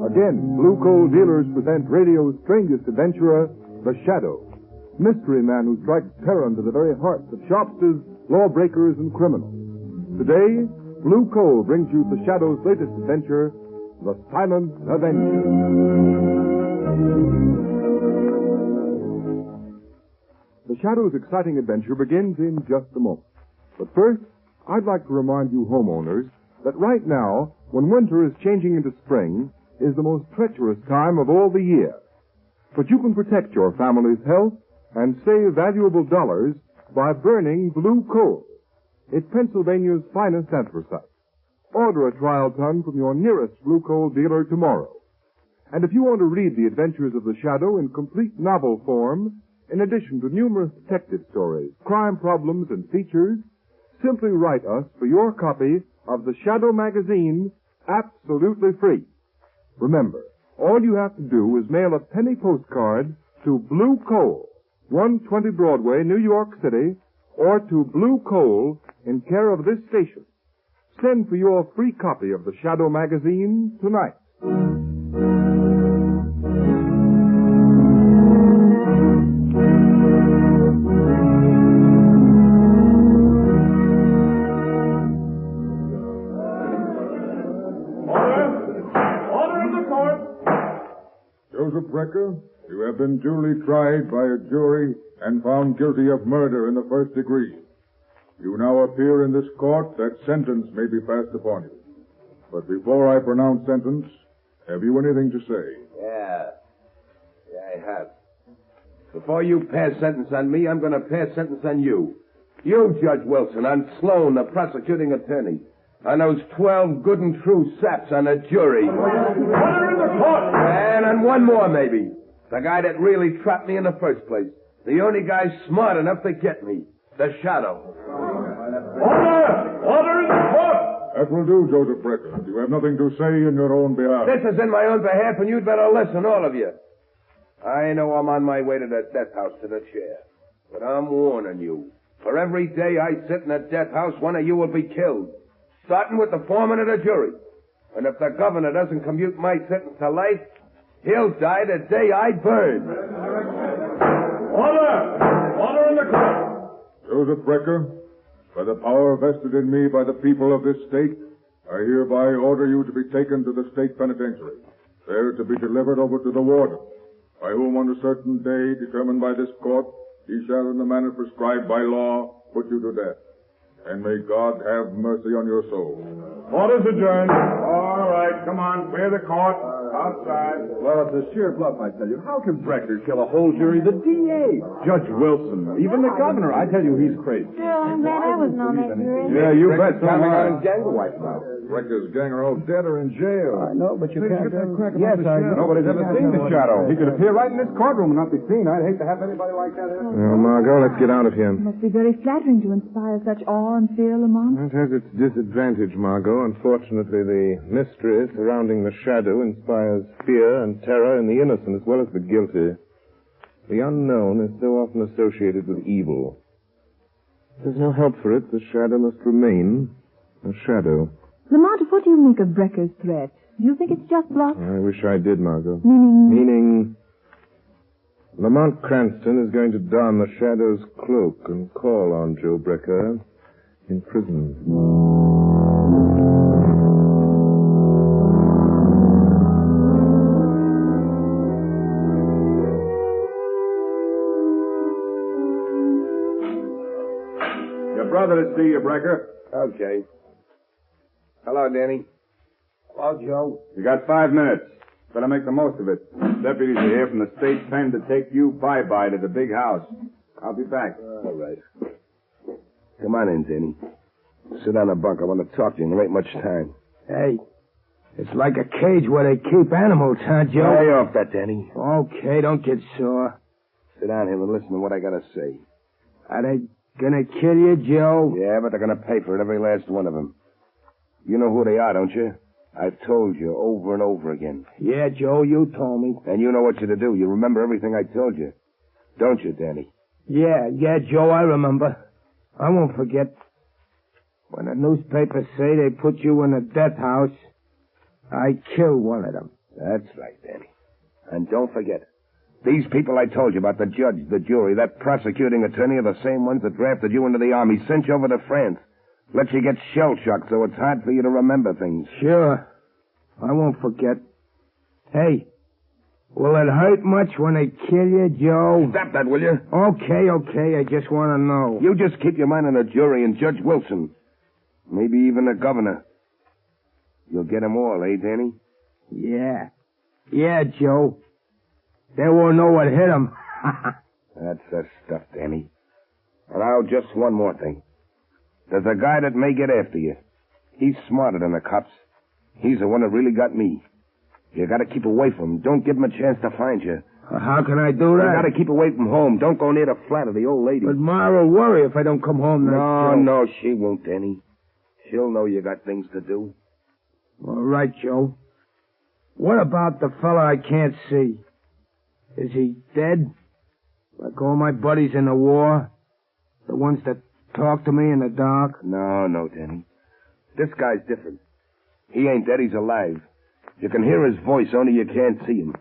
Again, Blue Coal Dealers present radio's strangest adventurer, The Shadow, mystery man who strikes terror into the very hearts of shopsters, lawbreakers, and criminals. Today, Blue Coal brings you The Shadow's latest adventure, The Silent Avenger. The Shadow's exciting adventure begins in just a moment. But first, I'd like to remind you homeowners that right now, when winter is changing into spring, is the most treacherous time of all the year. But you can protect your family's health and save valuable dollars by burning blue coal. It's Pennsylvania's finest anthracite. Order a trial ton from your nearest blue coal dealer tomorrow. And if you want to read the adventures of the Shadow in complete novel form, in addition to numerous detective stories, crime problems, and features, simply write us for your copy of the Shadow magazine absolutely free. Remember, all you have to do is mail a penny postcard to Blue Coal, 120 Broadway, New York City, or to Blue Coal in care of this station. Send for your free copy of the Shadow magazine tonight. Joseph Brecker, you have been duly tried by a jury and found guilty of murder in the first degree. You now appear in this court that sentence may be passed upon you. But before I pronounce sentence, have you anything to say? Yeah, I have. Before you pass sentence on me, I'm going to pass sentence on you. You, Judge Wilson, on Sloan, the prosecuting attorney. On those 12 good and true saps on the jury. Order in the court! And on one more, maybe. The guy that really trapped me in the first place. The only guy smart enough to get me. The Shadow. Order! Order in the court! That will do, Joseph Brecker. You have nothing to say in your own behalf. This is in my own behalf, and you'd better listen, all of you. I know I'm on my way to the death house to the chair. But I'm warning you. For every day I sit in the death house, one of you will be killed. Starting with the foreman of the jury. And if the governor doesn't commute my sentence to life, he'll die the day I burn. Order! Order in the court! Joseph Brecker, by the power vested in me by the people of this state, I hereby order you to be taken to the state penitentiary, there to be delivered over to the warden, by whom on a certain day determined by this court, he shall in the manner prescribed by law put you to death. And may God have mercy on your soul. Order's adjourned. All right, come on, clear the court. Outside. Well, it's a sheer bluff, I tell you. How can Brecker kill a whole jury? The DA, Judge Wilson, even the governor. I tell you, he's crazy. Still, I'm glad I wasn't on that jury. Yeah, you bet. So am I. Gang wife now. Brecker's gang are all dead or in jail. I know, but you can't get that crack Yes, I know. Nobody's ever seen the Shadow. He could appear right in this courtroom and not be seen. I'd hate to have anybody like that here. Well, Margot, let's get out of here. It must be very flattering to inspire such awe and fear, Lamont. It has its disadvantage, Margot. Unfortunately, the mystery surrounding the Shadow inspires fear and terror in the innocent as well as the guilty. The unknown is so often associated with evil. There's no help for it. The Shadow must remain a shadow. Lamont, what do you make of Brecker's threat? Do you think it's just bluff? I wish I did, Margot. Meaning, Lamont Cranston is going to don the Shadow's cloak and call on Joe Brecker in prison. Your brother to see you, Brecker. Okay. Hello, Danny. Hello, Joe. You got 5 minutes. Better make the most of it. Deputies are here from the state pen to take you bye-bye to the big house. I'll be back. All right. Come on in, Danny. Sit on the bunk. I want to talk to you. There ain't much time. Hey, it's like a cage where they keep animals, huh, Joe? Lay off that, Danny. Okay, don't get sore. Sit down here and listen to what I got to say. Are they gonna kill you, Joe? Yeah, but they're going to pay for it, every last one of them. You know who they are, don't you? I've told you over and over again. Yeah, Joe, you told me. And you know what you're to do. You remember everything I told you. Don't you, Danny? Yeah, Joe, I remember. I won't forget. When the newspapers say they put you in a death house, I killed one of them. That's right, Danny. And don't forget, these people I told you about, the judge, the jury, that prosecuting attorney are the same ones that drafted you into the army, sent you over to France, let you get shell-shocked so it's hard for you to remember things. Sure. I won't forget. Hey, will it hurt much when they kill you, Joe? Stop that, will you? Okay. I just want to know. You just keep your mind on the jury and Judge Wilson. Maybe even the governor. You'll get them all, eh, Danny? Yeah, Joe. They won't know what hit them. That's the stuff, Danny. And now, just one more thing. There's a guy that may get after you. He's smarter than the cops. He's the one that really got me. You gotta keep away from him. Don't give him a chance to find you. How can I do that? You gotta keep away from home. Don't go near the flat of the old lady. But Ma will worry if I don't come home next Joe. No, she won't, Danny. She'll know you got things to do. All right, Joe. What about the fella I can't see? Is he dead? Like all my buddies in the war? The ones that talk to me in the dark? No, Danny. This guy's different. He ain't dead, he's alive. You can hear his voice, only you can't see him.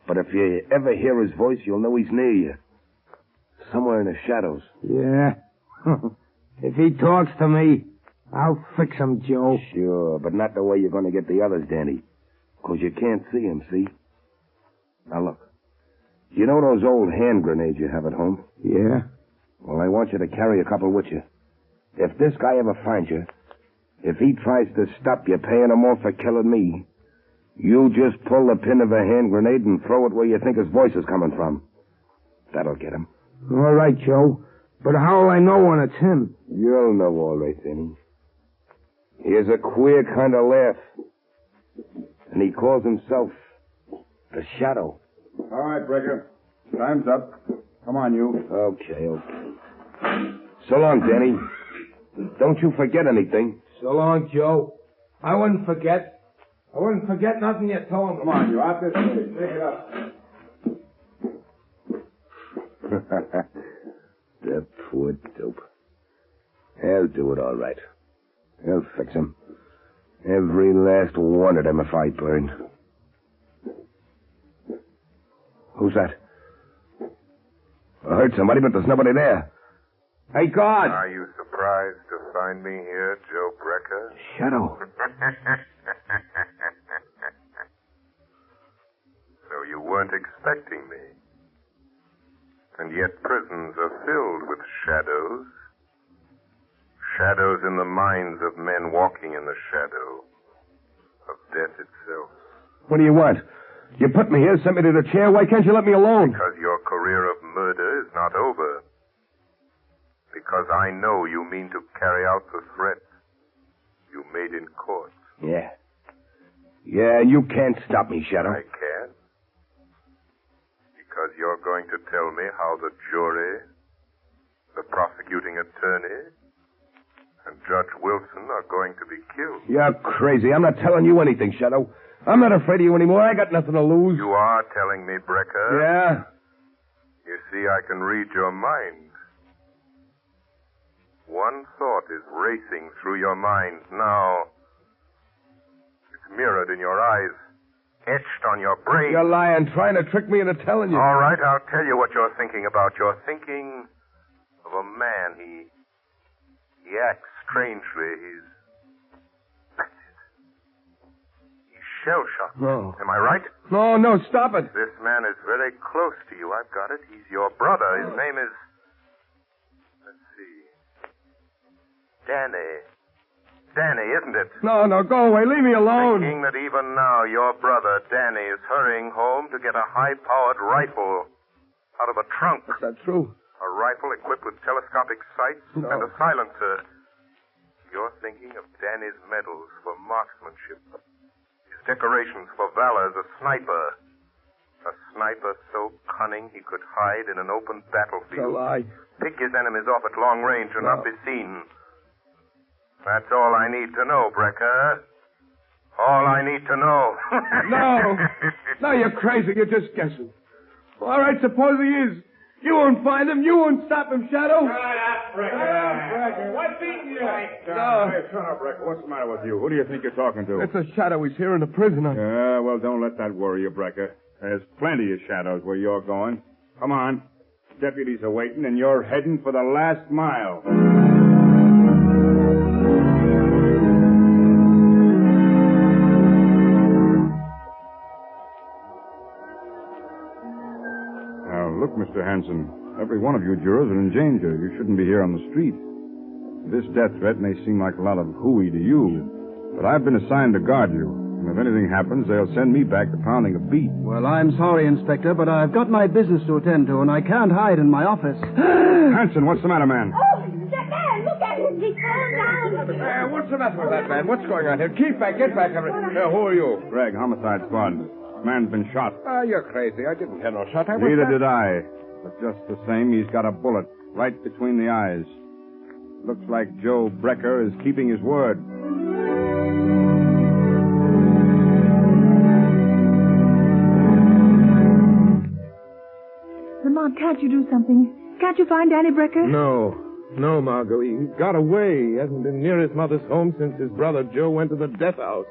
But if you ever hear his voice, you'll know he's near you. Somewhere in the shadows. Yeah. If he talks to me, I'll fix him, Joe. Sure, but not the way you're going to get the others, Danny. 'Cause you can't see him, see? Now look. You know those old hand grenades you have at home? Yeah. Well, I want you to carry a couple with you. If this guy ever finds you, if he tries to stop you paying him off for killing me, you just pull the pin of a hand grenade and throw it where you think his voice is coming from. That'll get him. All right, Joe. But how will I know when it's him? You'll know all right, Danny. He has a queer kind of laugh. And he calls himself the Shadow. All right, Breaker. Time's up. Come on, you. Okay. So long, Danny. Don't you forget anything. So long, Joe. I wouldn't forget. I wouldn't forget nothing you told me. Come on, you. Out this way. Take it up. The poor dope. I'll do it all right. I'll fix him. Every last one of them if I burn. Who's that? I heard somebody, but there's nobody there. Hey, guard! Are you surprised to find me here, Joe Brecker? Shadow. So you weren't expecting me. And yet prisons are filled with shadows. Shadows in the minds of men walking in the shadow of death itself. What do you want? You put me here, sent me to the chair. Why can't you let me alone? Because your career of murder is not over. Because I know you mean to carry out the threat you made in court. Yeah. Yeah, you can't stop me, Shadow. I can. Because you're going to tell me how the jury, the prosecuting attorney, and Judge Wilson are going to be killed. You're crazy. I'm not telling you anything, Shadow. I'm not afraid of you anymore. I got nothing to lose. You are telling me, Brecker. Yeah? You see, I can read your mind. One thought is racing through your mind now. It's mirrored in your eyes, etched on your brain. You're lying, trying to trick me into telling you. All right, I'll tell you what you're thinking about. You're thinking of a man. He acts strangely. That's it. He's shell-shocked. No. Am I right? No, stop it. This man is very close to you. I've got it. He's your brother. His name is... Let's see. Danny, isn't it? No, go away. Leave me alone. Thinking that even now your brother, Danny, is hurrying home to get a high-powered rifle out of a trunk. Is that true? A rifle equipped with telescopic sights and a silencer. You're thinking of Danny's medals for marksmanship. His decorations for valor as a sniper. A sniper so cunning he could hide in an open battlefield. It's a lie. Pick his enemies off at long range and not be seen. That's all I need to know, Brecker. All I need to know. No. No, you're crazy. You're just guessing. All right, suppose he is. You won't find him. You won't stop him, Shadow. Brecker, what's eating you? No. Hey, shut up, Brecker. What's the matter with you? Who do you think you're talking to? It's a Shadow. He's here in the prison. Yeah, well, don't let that worry you, Brecker. There's plenty of shadows where you're going. Come on. Deputies are waiting, and you're heading for the last mile. Now, look, Mr. Hanson. Every one of you jurors are in danger. You shouldn't be here on the street. This death threat may seem like a lot of hooey to you, but I've been assigned to guard you. And if anything happens, they'll send me back to pounding a beat. Well, I'm sorry, Inspector, but I've got my business to attend to, and I can't hide in my office. Hanson, what's the matter, man? Oh, that man, look at him. He's fallen down. What's the matter with that man? What's going on here? Keep back. Get back. Who are you? Greg, homicide squad. Man's been shot. You're crazy. I didn't hear no shot. Neither did I. But just the same, he's got a bullet right between the eyes. Looks like Joe Brecker is keeping his word. Lamont, can't you do something? Can't you find Danny Brecker? No, Margot. He got away. He hasn't been near his mother's home since his brother Joe went to the death house.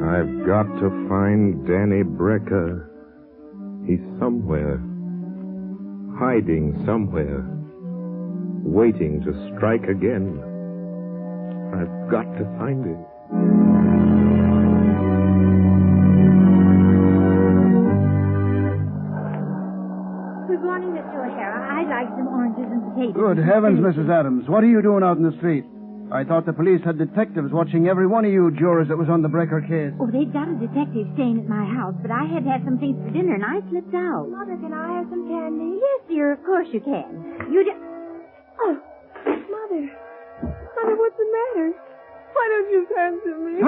I've got to find Danny Brecker. He's somewhere. Hiding somewhere. Waiting to strike again. I've got to find him. Good morning, Mr. O'Hara. I'd like some oranges and potatoes. Good heavens, Mrs. Adams. What are you doing out in the street? I thought the police had detectives watching every one of you jurors that was on the Brecker case. Oh, they've got a detective staying at my house, but I had to have some things for dinner, and I slipped out. Mother, can I have some candy? Yes, dear, of course you can. Oh, Mother. Mother, what's the matter? Why don't you answer me?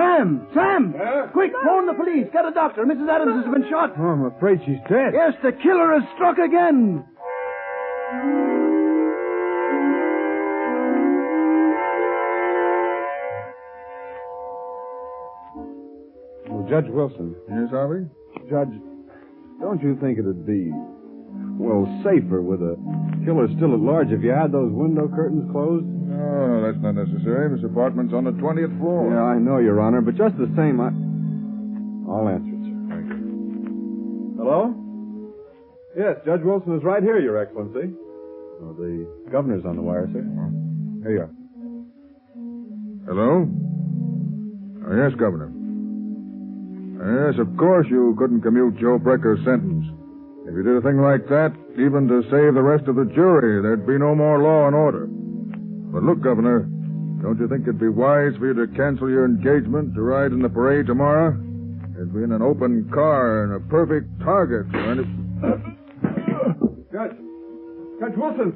Sam! Quick, phone the police. Get a doctor. Mrs. Adams has been shot. Oh, I'm afraid she's dead. Yes, the killer has struck again. Judge Wilson. Yes, Harvey? Judge, don't you think it'd be, well, safer with a killer still at large if you had those window curtains closed? No, that's not necessary. This apartment's on the 20th floor. Yeah, I know, Your Honor, but just the same, I'll answer it, sir. Thank you. Hello? Yes, Judge Wilson is right here, Your Excellency. Oh, the governor's on the wire, sir. Here you are. Hello? Yes, Governor. Yes, of course you couldn't commute Joe Brecker's sentence. If you did a thing like that, even to save the rest of the jury, there'd be no more law and order. But look, Governor, don't you think it'd be wise for you to cancel your engagement to ride in the parade tomorrow? It'd be in an open car and a perfect target for any... Judge Wilson!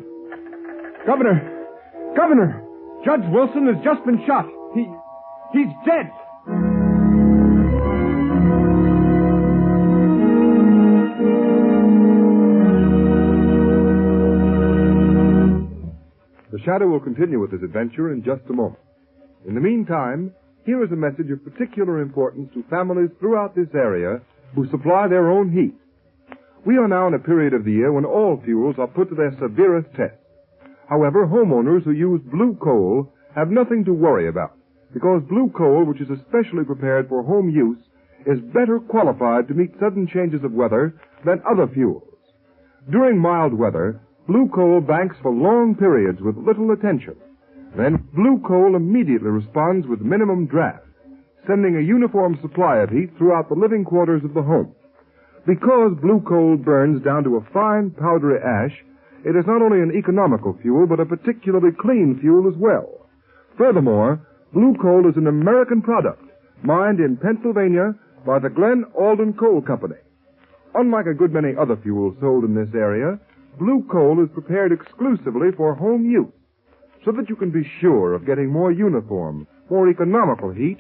Governor! Judge Wilson has just been shot. He's dead. The Shadow will continue with his adventure in just a moment. In the meantime, here is a message of particular importance to families throughout this area who supply their own heat. We are now in a period of the year when all fuels are put to their severest test. However, homeowners who use blue coal have nothing to worry about, because blue coal, which is especially prepared for home use, is better qualified to meet sudden changes of weather than other fuels. During mild weather, blue coal banks for long periods with little attention. Then blue coal immediately responds with minimum draft, sending a uniform supply of heat throughout the living quarters of the home. Because blue coal burns down to a fine, powdery ash, it is not only an economical fuel, but a particularly clean fuel as well. Furthermore, blue coal is an American product, mined in Pennsylvania by the Glen Alden Coal Company. Unlike a good many other fuels sold in this area, blue coal is prepared exclusively for home use. So that you can be sure of getting more uniform, more economical heat,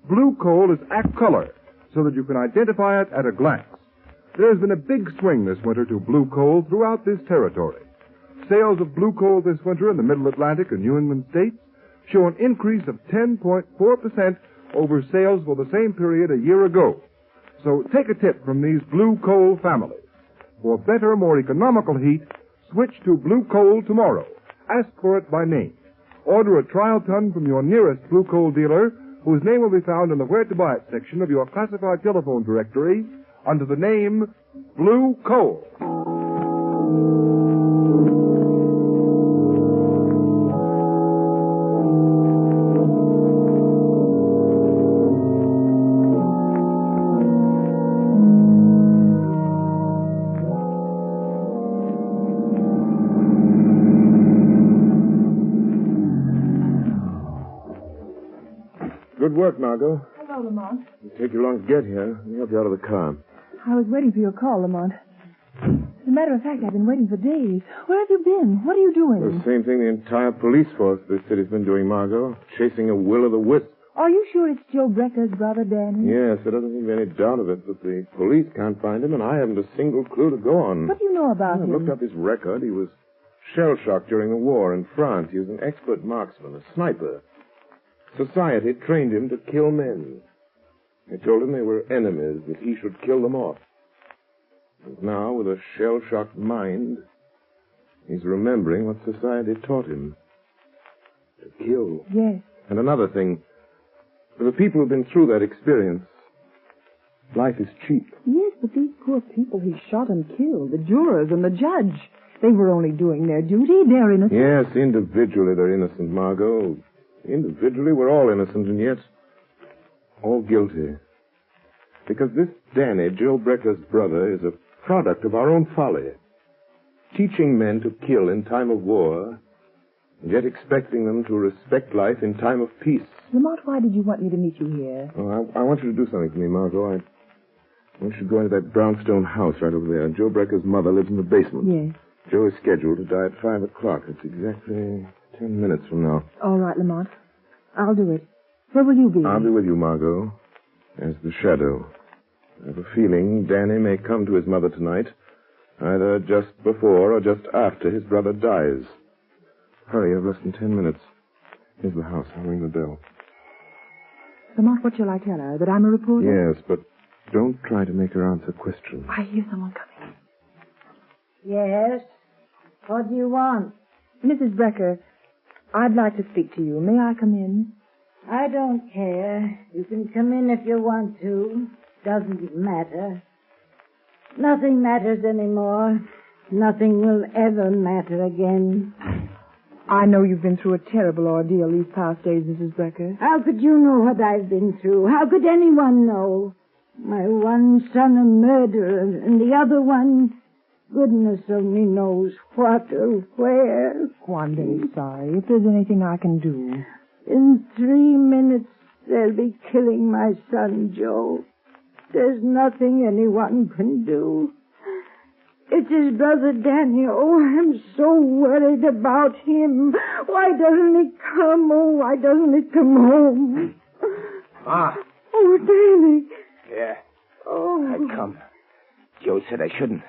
blue coal is act color, so that you can identify it at a glance. There's been a big swing this winter to blue coal throughout this territory. Sales of blue coal this winter in the Middle Atlantic and New England states show an increase of 10.4% over sales for the same period a year ago. So take a tip from these blue coal families. For better, more economical heat, switch to blue coal tomorrow. Ask for it by name. Order a trial ton from your nearest blue coal dealer, whose name will be found in the Where to Buy It section of your classified telephone directory under the name Blue Coal. Good work, Margot. Hello, Lamont. It'll take you long to get here. Let me help you out of the car. I was waiting for your call, Lamont. As a matter of fact, I've been waiting for days. Where have you been? What are you doing? The same thing the entire police force of this city's been doing, Margot. Chasing a will-o'-the-wisp. Are you sure it's Joe Brecker's brother, Danny? Yes, there doesn't seem to be any doubt of it, but the police can't find him, and I haven't a single clue to go on. What do you know about I him? looked up his record. He was shell-shocked during the war in France. He was an expert marksman, a sniper. Society trained him to kill men. They told him they were enemies, that he should kill them off. And now, with a shell-shocked mind, he's remembering what society taught him. To kill. Yes. And another thing, for the people who've been through that experience, life is cheap. Yes, but these poor people he shot and killed, the jurors and the judge, they were only doing their duty. They're innocent. Yes, individually they're innocent, Margot. Individually, we're all innocent, and yet all guilty. Because this Danny, Joe Brecker's brother, is a product of our own folly. Teaching men to kill in time of war, and yet expecting them to respect life in time of peace. Lamont, why did you want me to meet you here? Oh, I want you to do something for me, Margot. I want you to go into that brownstone house right over there. Joe Brecker's mother lives in the basement. Yes. Joe is scheduled to die at 5 o'clock. It's exactly 10 minutes from now. All right, Lamont. I'll do it. Where will you be? I'll be with you, Margot, as the shadow. I have a feeling Danny may come to his mother tonight, either just before or just after his brother dies. Hurry, you have less than 10 minutes. Here's the house. I'll ring the bell. Lamont, what shall I tell her? That I'm a reporter? Yes, but don't try to make her answer questions. I hear someone coming. Yes? What do you want? Mrs. Brecker, I'd like to speak to you. May I come in? I don't care. You can come in if you want to. Doesn't matter. Nothing matters anymore. Nothing will ever matter again. I know you've been through a terrible ordeal these past days, Mrs. Brecker. How could you know what I've been through? How could anyone know? My one son a murderer, and the other one, goodness only knows what or where. One day, sorry. If there's anything I can do. In 3 minutes, they'll be killing my son, Joe. There's nothing anyone can do. It's his brother Danny. Oh, I'm so worried about him. Why doesn't he come? Oh, why doesn't he come home? Ma. Oh, Danny. Yeah. Oh. I'd come. Joe said I shouldn't,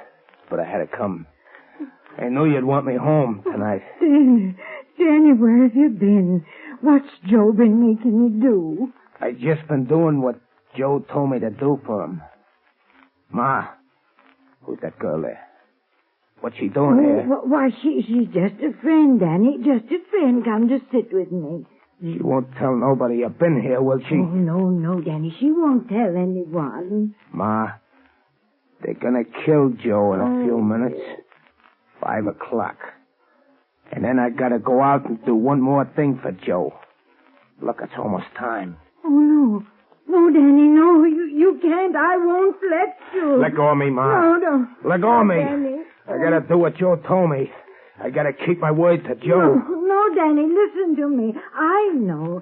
but I had to come. I knew you'd want me home tonight. Danny, where have you been? What's Joe been making you do? I just been doing what Joe told me to do for him. Ma, who's that girl there? What's she doing here? Why, she's just a friend, Danny. Just a friend. Come to sit with me. She won't tell nobody you've been here, will she? Oh, no, Danny. She won't tell anyone. Ma, they're gonna kill Joe in a few minutes. 5 o'clock. And then I gotta go out and do one more thing for Joe. Look, it's almost time. Oh, no. No, Danny, no. You can't. I won't let you. Let go of me, Ma. No. Let go of me. Danny. I gotta do what Joe told me. I gotta keep my word to Joe. No, Danny, listen to me. I know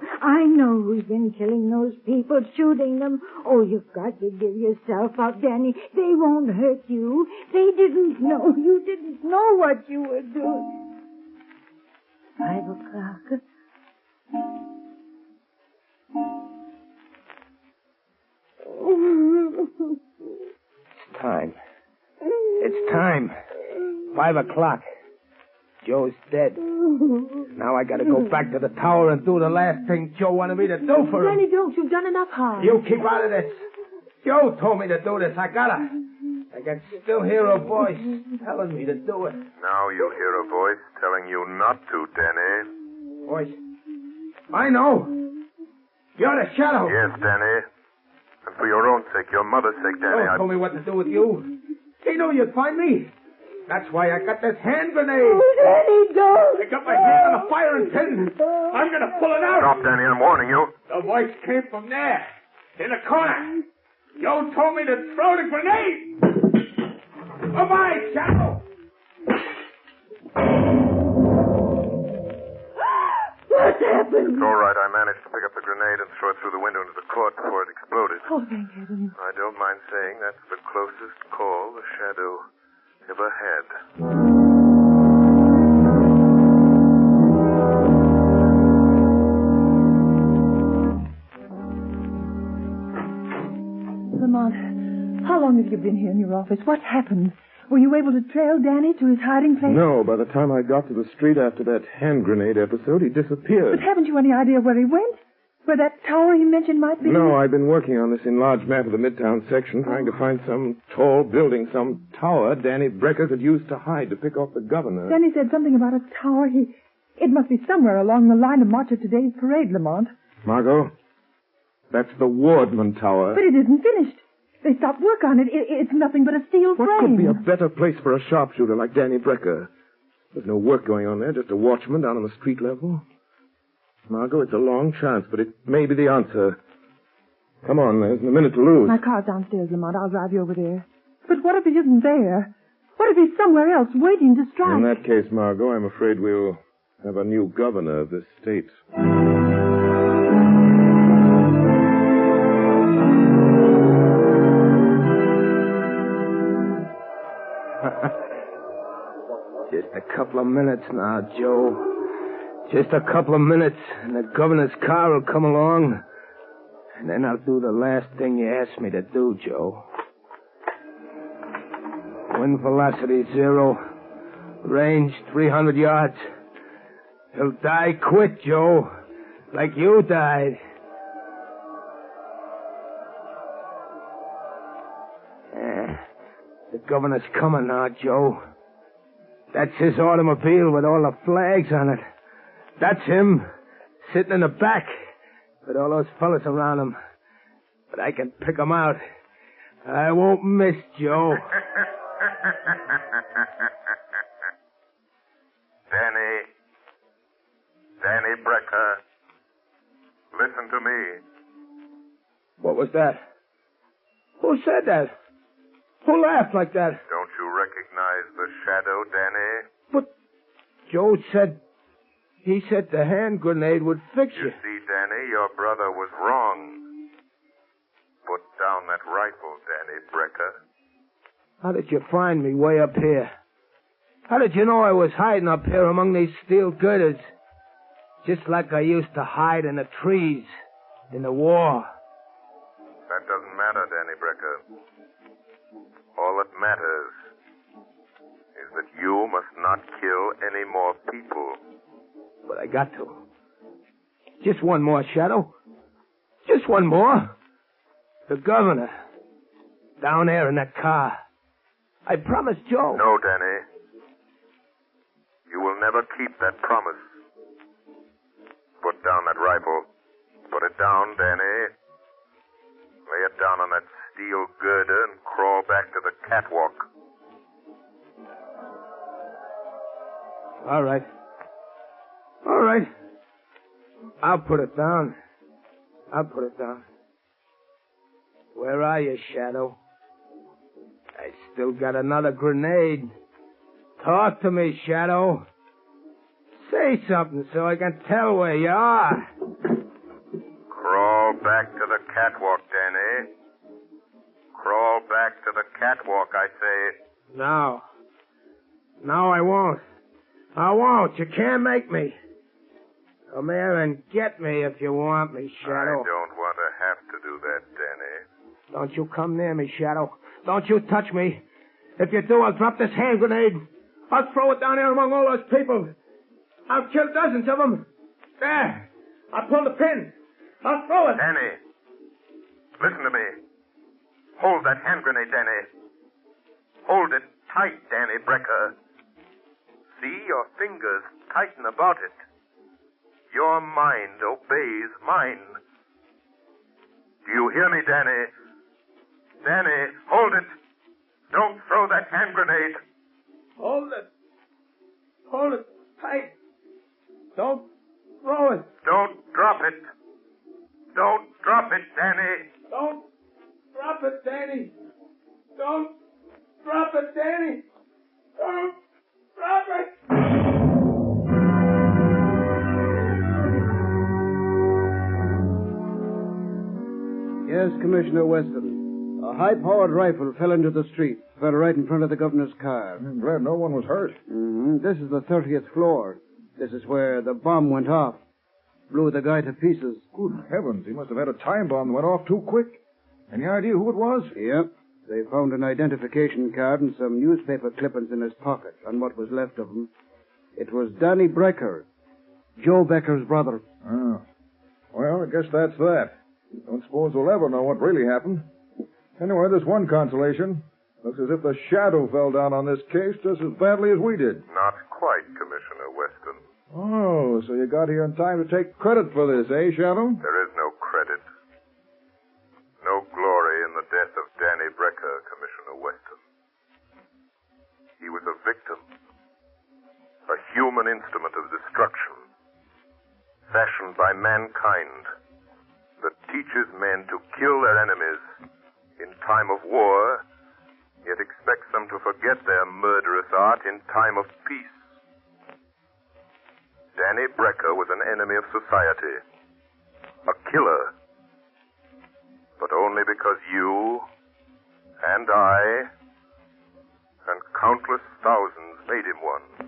who's been killing those people, shooting them. Oh, you've got to give yourself up, Danny. They won't hurt you. They didn't know. You didn't know what you were doing. 5 o'clock. It's time. It's time. 5 o'clock. Joe's dead. Now I gotta go back to the tower and do the last thing Joe wanted me to do for him. Danny, don't. You've done enough harm. You keep out of this. Joe told me to do this. I gotta. I can still hear a voice telling me to do it. Now you hear a voice telling you not to, Danny. Voice? I know. You're the Shadow. Yes, Danny. And for your own sake, your mother's sake, Danny, Joe told me what to do with you. He knew you'd find me. That's why I got this hand grenade. Oh, Danny, don't. I got my hand on the firing pin. I'm going to pull it out. Stop, Danny, I'm warning you. The voice came from there, in the corner. Joe told me to throw the grenade. Bye-bye, Shadow. What's happened? It's all right. I managed to pick up the grenade and throw it through the window into the court before it exploded. Oh, thank heaven. I don't mind saying that's the closest call the Shadow ever had. Lamont, how long have you been here in your office? What's happened? Were you able to trail Danny to his hiding place? No, by the time I got to the street after that hand grenade episode, he disappeared. But haven't you any idea where he went? Where that tower he mentioned might be? No, I've been working on this enlarged map of the Midtown section, trying to find some tall building, some tower Danny Brecker could use to hide to pick off the governor. Danny said something about a tower. It must be somewhere along the line of march of today's parade, Lamont. Margot, that's the Wardman Tower. But it isn't finished. They stopped work on it. It's nothing but a steel frame. What could be a better place for a sharpshooter like Danny Brecker? There's no work going on there, just a watchman down on the street level. Margot, it's a long chance, but it may be the answer. Come on, there's a minute to lose. My car's downstairs, Lamont. I'll drive you over there. But what if he isn't there? What if he's somewhere else waiting to strike? In that case, Margot, I'm afraid we'll have a new governor of this state. Just a couple of minutes now, Joe. Just a couple of minutes, and the governor's car will come along. And then I'll do the last thing you asked me to do, Joe. Wind velocity 0. Range 300 yards. He'll die quick, Joe. Like you died. The governor's coming now, Joe. That's his automobile with all the flags on it. That's him, sitting in the back, with all those fellas around him. But I can pick 'em out. I won't miss, Joe. Danny Brecker, listen to me. What was that? Who said that? Who laughed like that? Don't you recognize the Shadow, Danny? But Joe said... He said the hand grenade would fix you. You see, Danny, your brother was wrong. Put down that rifle, Danny Brecker. How did you find me way up here? How did you know I was hiding up here among these steel girders? Just like I used to hide in the trees in the war. That doesn't matter, Danny Brecker. All that matters is that you must not kill any more people. But I got to. Just one more, Shadow. Just one more. The governor. Down there in that car. I promised Joe. No, Danny. You will never keep that promise. Put down that rifle. Put it down, Danny. Lay it down on that steel girder and crawl back to the catwalk. All right. All right. I'll put it down. I'll put it down. Where are you, Shadow? I still got another grenade. Talk to me, Shadow. Say something so I can tell where you are. Crawl back to the catwalk, Danny. Crawl back to the catwalk, I say. No. No, I won't. I won't. You can't make me. Come here and get me if you want me, Shadow. I don't want to have to do that, Danny. Don't you come near me, Shadow. Don't you touch me. If you do, I'll drop this hand grenade. I'll throw it down here among all those people. I'll kill dozens of them. There. I'll pull the pin. I'll throw it. Danny, listen to me. Hold that hand grenade, Danny. Hold it tight, Danny Brecker. See, your fingers tighten about it. Your mind obeys mine. Do you hear me, Danny? Danny, hold it. Don't throw that hand grenade. Hold it. Hold it tight. Don't throw it. Don't drop it. Don't drop it, Danny. Don't drop it, Danny. Don't drop it, Danny. Don't drop it. Yes, Commissioner Weston. A high-powered rifle fell into the street. Fell right in front of the governor's car. I'm glad no one was hurt. This is the 30th floor. This is where the bomb went off. Blew the guy to pieces. Good heavens, he must have had a time bomb that went off too quick. Any idea who it was? Yep. They found an identification card and some newspaper clippings in his pocket, and what was left of them. It was Danny Brecker, Joe Becker's brother. Oh. Well, I guess that's that. Don't suppose we'll ever know what really happened. Anyway, there's one consolation. Looks as if the shadow fell down on this case just as badly as we did. Not quite, Commissioner Weston. Oh, so you got here in time to take credit for this, eh, Shadow? There is no credit. No glory in the death of Danny Brecker, Commissioner Weston. He was a victim. A human instrument of destruction. Fashioned by mankind. That teaches men to kill their enemies in time of war, yet expects them to forget their murderous art in time of peace. Danny Brecker was an enemy of society. A killer. But only because you, and I, and countless thousands made him one.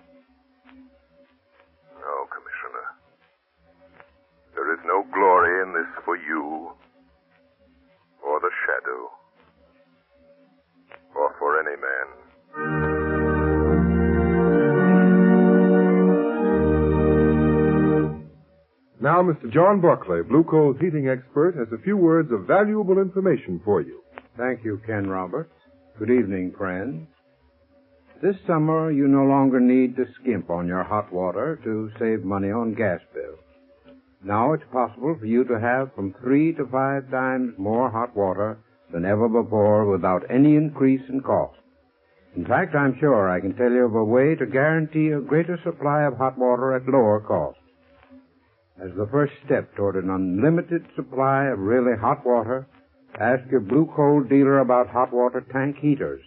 No, Commissioner. There is no glory in this for you, or the shadow, or for any man. Now, Mr. John Buckley, Blue Coal's heating expert, has a few words of valuable information for you. Thank you, Ken Roberts. Good evening, friends. This summer, you no longer need to skimp on your hot water to save money on gas bills. Now it's possible for you to have from 3 to 5 times more hot water than ever before without any increase in cost. In fact, I'm sure I can tell you of a way to guarantee a greater supply of hot water at lower cost. As the first step toward an unlimited supply of really hot water, ask your Blue Coal dealer about hot water tank heaters,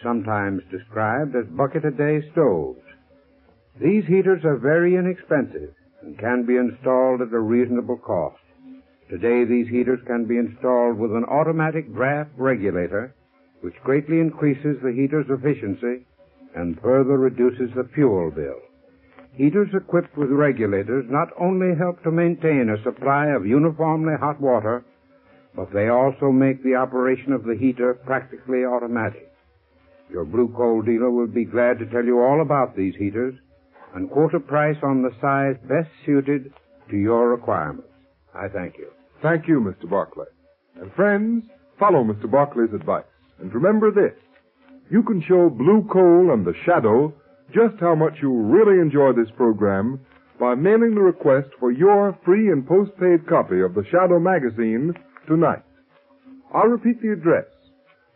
sometimes described as bucket-a-day stoves. These heaters are very inexpensive and can be installed at a reasonable cost. Today, these heaters can be installed with an automatic draft regulator, which greatly increases the heater's efficiency and further reduces the fuel bill. Heaters equipped with regulators not only help to maintain a supply of uniformly hot water, but they also make the operation of the heater practically automatic. Your Blue Coal dealer will be glad to tell you all about these heaters and quote a price on the size best suited to your requirements. I thank you. Thank you, Mr. Barclay. And friends, follow Mr. Barclay's advice. And remember this, you can show Blue Coal and the Shadow just how much you really enjoy this program by mailing the request for your free and postpaid copy of the Shadow magazine tonight. I'll repeat the address.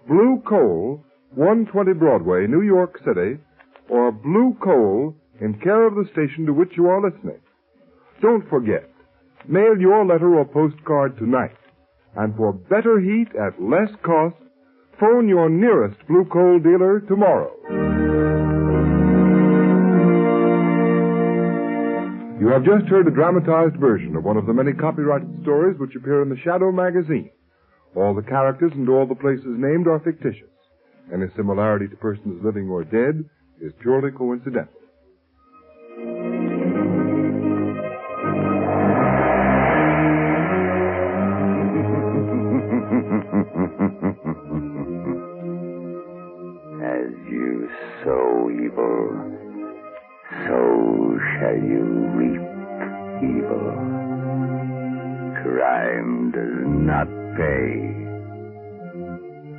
Blue Coal, 120 Broadway, New York City, or Blue Coal in care of the station to which you are listening. Don't forget, mail your letter or postcard tonight. And for better heat at less cost, phone your nearest Blue Coal dealer tomorrow. You have just heard a dramatized version of one of the many copyrighted stories which appear in the Shadow magazine. All the characters and all the places named are fictitious. Any similarity to persons living or dead is purely coincidental. As you sow evil, so shall you reap evil. Crime does not pay.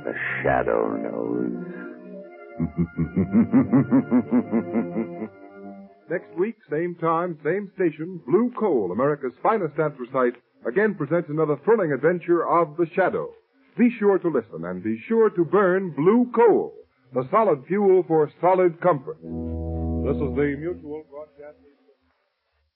The shadow knows. Next week, same time, same station, Blue Coal, America's finest anthracite, again presents another thrilling adventure of the Shadow. Be sure to listen and be sure to burn Blue Coal, the solid fuel for solid comfort. This is the Mutual Broadcasting